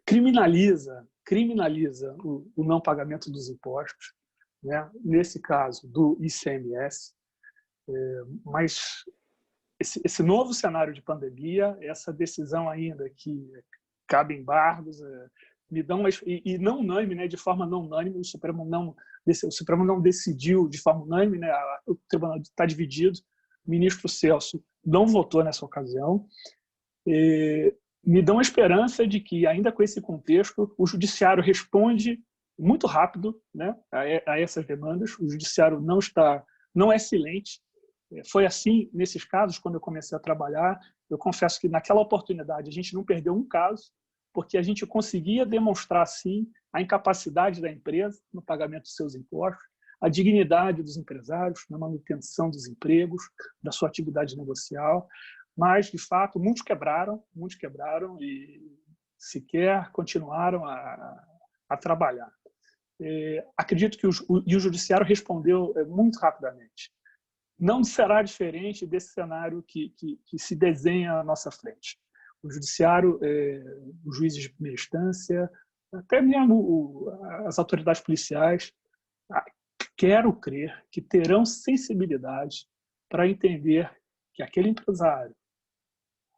criminaliza o não pagamento dos impostos, né? Nesse caso do ICMS, mas esse novo cenário de pandemia, essa decisão ainda que cabe embargos, me dão e não unânime, né? De forma não unânime, o Supremo não decidiu de forma unânime, né? O tribunal está dividido. O ministro Celso não votou nessa ocasião. Me dão a esperança de que, ainda com esse contexto, o judiciário responde muito rápido, né, a essas demandas. O judiciário não é silente. Foi assim nesses casos quando eu comecei a trabalhar. Eu confesso que naquela oportunidade a gente não perdeu um caso, porque a gente conseguia demonstrar sim a incapacidade da empresa no pagamento dos seus impostos, a dignidade dos empresários na manutenção dos empregos, da sua atividade negocial, mas de fato muitos quebraram e sequer continuaram a trabalhar. Acredito que o judiciário respondeu muito rapidamente. Não será diferente desse cenário que se desenha à nossa frente. O judiciário, os juízes de primeira instância, até mesmo as autoridades policiais, quero crer que terão sensibilidade para entender que aquele empresário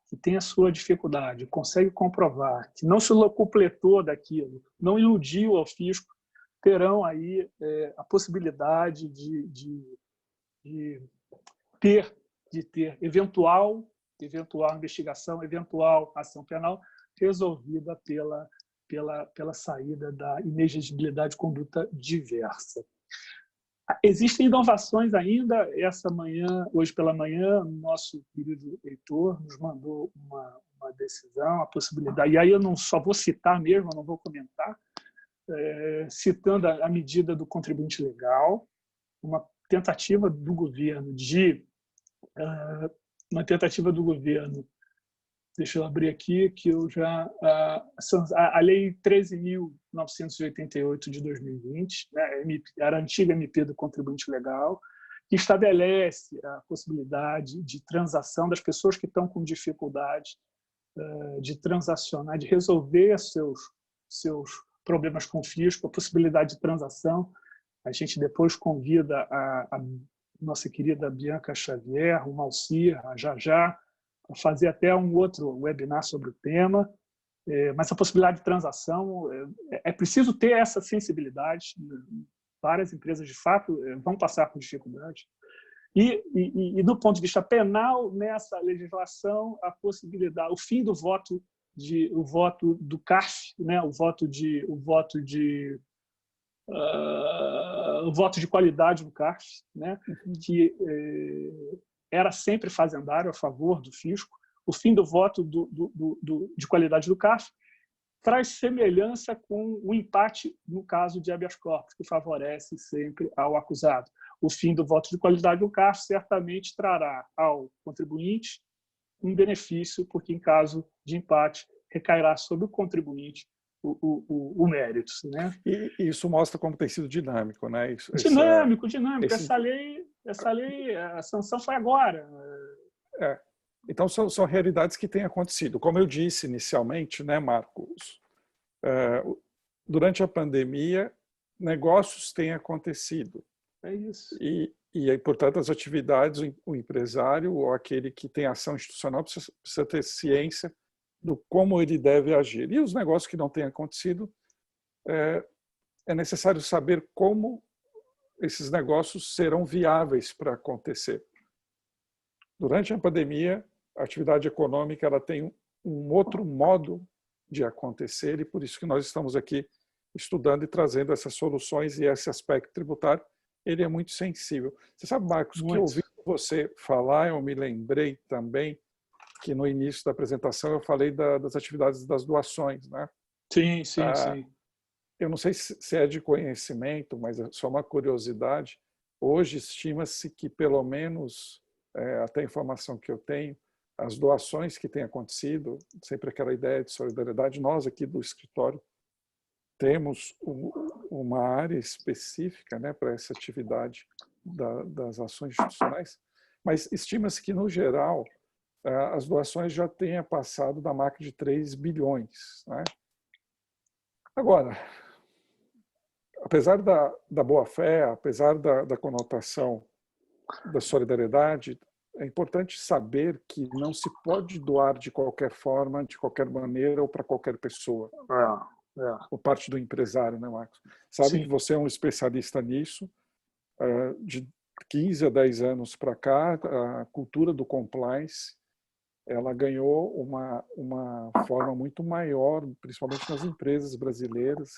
que tem a sua dificuldade, consegue comprovar que não se locupletou daquilo, não iludiu ao fisco, terão aí a possibilidade de ter eventual investigação, eventual ação penal resolvida pela saída da inexigibilidade de conduta diversa. Existem inovações ainda. Hoje pela manhã, nosso querido Heitor nos mandou uma decisão, a possibilidade, e aí eu não só vou citar mesmo, eu não vou comentar, citando a medida do contribuinte legal, uma tentativa do governo deixa eu abrir aqui, que eu já... A Lei 13.988 de 2020, né, era a antiga MP do contribuinte legal, que estabelece a possibilidade de transação das pessoas que estão com dificuldade de transacionar, de resolver seus problemas com o fisco, a possibilidade de transação. A gente depois convida a nossa querida Bianca Xavier, o Malcir, a Jajá, a fazer até um outro webinar sobre o tema. Mas a possibilidade de transação, é preciso ter essa sensibilidade. Várias empresas, de fato, vão passar por dificuldade. E do ponto de vista penal, nessa legislação, a possibilidade, o fim do voto do CARF, né, o voto de qualidade do CARF, né, que era sempre fazendário a favor do fisco. O fim do voto de qualidade do CARF traz semelhança com o empate no caso de habeas corpus, que favorece sempre ao acusado. O fim do voto de qualidade do CARF certamente trará ao contribuinte um benefício, porque em caso de empate recairá sobre o contribuinte o mérito, né? E isso mostra como tem sido dinâmico, né? Dinâmico. Essa lei, a sanção foi agora. Então, são realidades que têm acontecido. Como eu disse inicialmente, né, Marcos? Durante a pandemia, negócios têm acontecido. É isso. E portanto, as atividades, o empresário ou aquele que tem ação institucional precisa ter ciência do como ele deve agir. E os negócios que não têm acontecido, é necessário saber como esses negócios serão viáveis para acontecer. Durante a pandemia, a atividade econômica ela tem um outro modo de acontecer e por isso que nós estamos aqui estudando e trazendo essas soluções, e esse aspecto tributário ele é muito sensível. Você sabe, Marcos, que ouvindo você falar, eu me lembrei também que no início da apresentação eu falei das atividades das doações, né? Sim. Eu não sei se é de conhecimento, mas é só uma curiosidade. Hoje estima-se que pelo menos, até a informação que eu tenho, as doações que têm acontecido, sempre aquela ideia de solidariedade, nós aqui do escritório temos uma área específica, né, para essa atividade das ações institucionais, mas estima-se que, no geral, as doações já tenha passado da marca de 3 bilhões. Né? Agora, apesar da boa-fé, apesar da conotação da solidariedade, é importante saber que não se pode doar de qualquer forma, de qualquer maneira ou para qualquer pessoa. Por parte do empresário, né, Marcos? Sabe que você é um especialista nisso. De 15 a 10 anos para cá, a cultura do compliance ela ganhou uma forma muito maior, principalmente nas empresas brasileiras.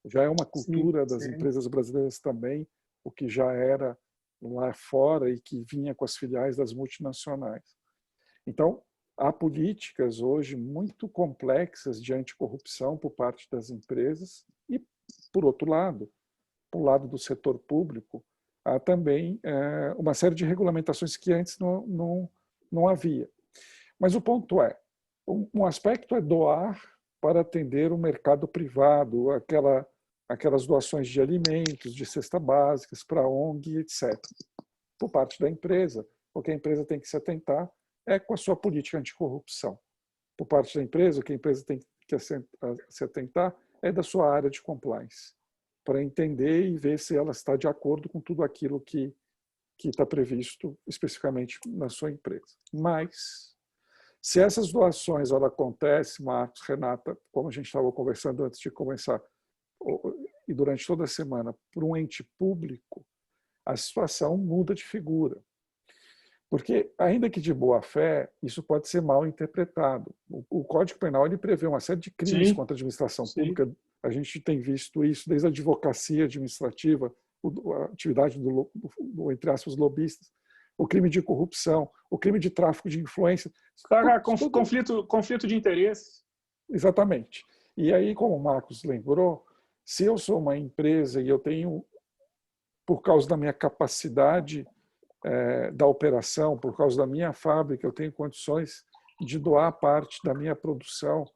Já é uma cultura das empresas brasileiras também, o que já era lá fora e que vinha com as filiais das multinacionais. Então, há políticas hoje muito complexas de anticorrupção por parte das empresas e, por outro lado, por lado do setor público, há também uma série de regulamentações que antes não havia. Mas o ponto é, um aspecto é doar para atender o mercado privado, aquelas doações de alimentos, de cestas básicas para a ONG, etc. Por parte da empresa, o que a empresa tem que se atentar é com a sua política anticorrupção. Por parte da empresa, o que a empresa tem que se atentar é da sua área de compliance, para entender e ver se ela está de acordo com tudo aquilo que está previsto especificamente na sua empresa. Mas, se essas doações acontecem, Marcos, Renata, como a gente estava conversando antes de começar, e durante toda a semana, por um ente público, a situação muda de figura. Porque, ainda que de boa fé, isso pode ser mal interpretado. O Código Penal ele prevê uma série de crimes contra a administração pública. A gente tem visto isso desde a advocacia administrativa, a atividade entre aspas, lobistas, o crime de corrupção, o crime de tráfico de influência. Conflito de interesses. Exatamente. E aí, como o Marcos lembrou, se eu sou uma empresa e eu tenho, por causa da minha capacidade da operação, por causa da minha fábrica, eu tenho condições de doar parte da minha produção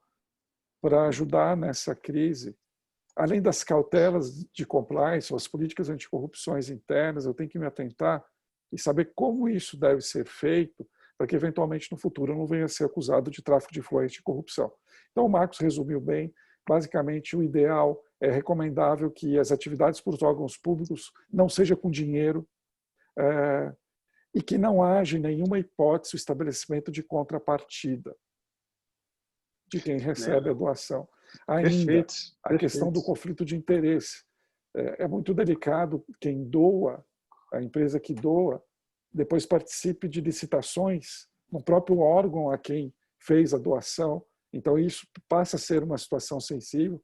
para ajudar nessa crise. Além das cautelas de compliance, as políticas anticorrupções internas, eu tenho que me atentar e saber como isso deve ser feito para que, eventualmente, no futuro, eu não venha a ser acusado de tráfico de influência e corrupção. Então, o Marcos resumiu bem. Basicamente, o ideal é recomendável que as atividades por órgãos públicos não seja com dinheiro, e que não haja em nenhuma hipótese o estabelecimento de contrapartida de quem recebe a doação. Ainda, a questão do conflito de interesse. É muito delicado quem doa, a empresa que doa, depois participe de licitações no próprio órgão a quem fez a doação. Então, isso passa a ser uma situação sensível.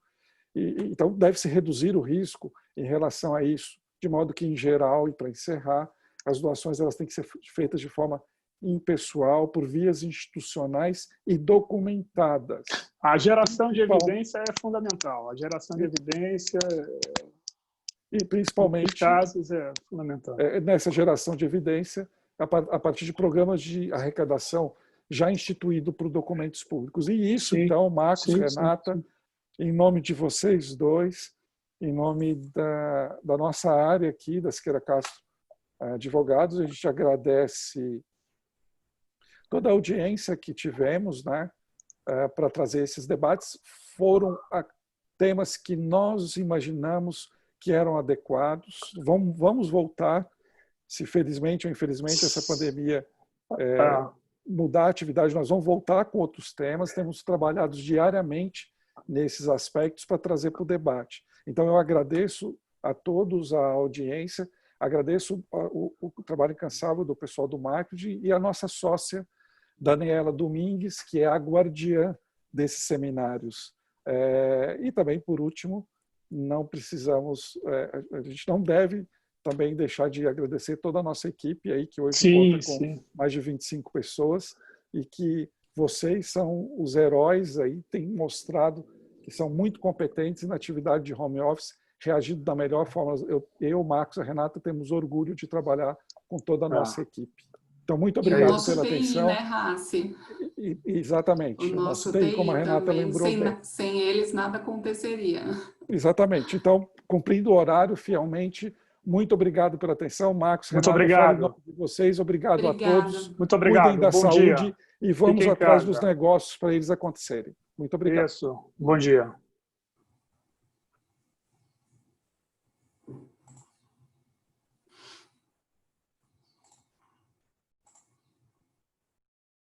Então, deve-se reduzir o risco em relação a isso, de modo que, em geral, e para encerrar, as doações elas têm que ser feitas de forma impessoal, por vias institucionais e documentadas. A geração de evidência é fundamental. A geração de evidência, e principalmente, casos, é fundamental. Nessa geração de evidência, a partir de programas de arrecadação já instituído por documentos públicos. E isso, sim, então, Marcos, sim, Renata, sim. Em nome de vocês dois, em nome da nossa área aqui, da Siqueira Castro Advogados, a gente agradece toda a audiência que tivemos, né, para trazer esses debates. Foram temas que nós imaginamos que eram adequados. Vamos voltar, se felizmente ou infelizmente essa pandemia mudar a atividade, nós vamos voltar com outros temas. Temos trabalhado diariamente nesses aspectos para trazer para o debate. Então, eu agradeço a todos a audiência, agradeço o trabalho incansável do pessoal do marketing e a nossa sócia, Daniela Domingues, que é a guardiã desses seminários. E também, por último, não precisamos, a gente não deve também deixar de agradecer toda a nossa equipe aí, que hoje conta com mais de 25 pessoas, e que vocês são os heróis aí, têm mostrado que são muito competentes na atividade de home office, reagindo da melhor forma. Eu, Marcos e a Renata, temos orgulho de trabalhar com toda a nossa equipe. Então, muito obrigado pela atenção. Né, Raci? Exatamente. O nosso TI, como a Renata também, lembrou sem eles, nada aconteceria. Exatamente. Então, cumprindo o horário fielmente, muito obrigado pela atenção, Marcos, muito Renata, obrigado. Em nome de vocês, obrigado a todos. Muito obrigado. Cuidem da saúde dia. E vamos atrás dos negócios para eles acontecerem. Muito obrigado. Isso. Bom dia.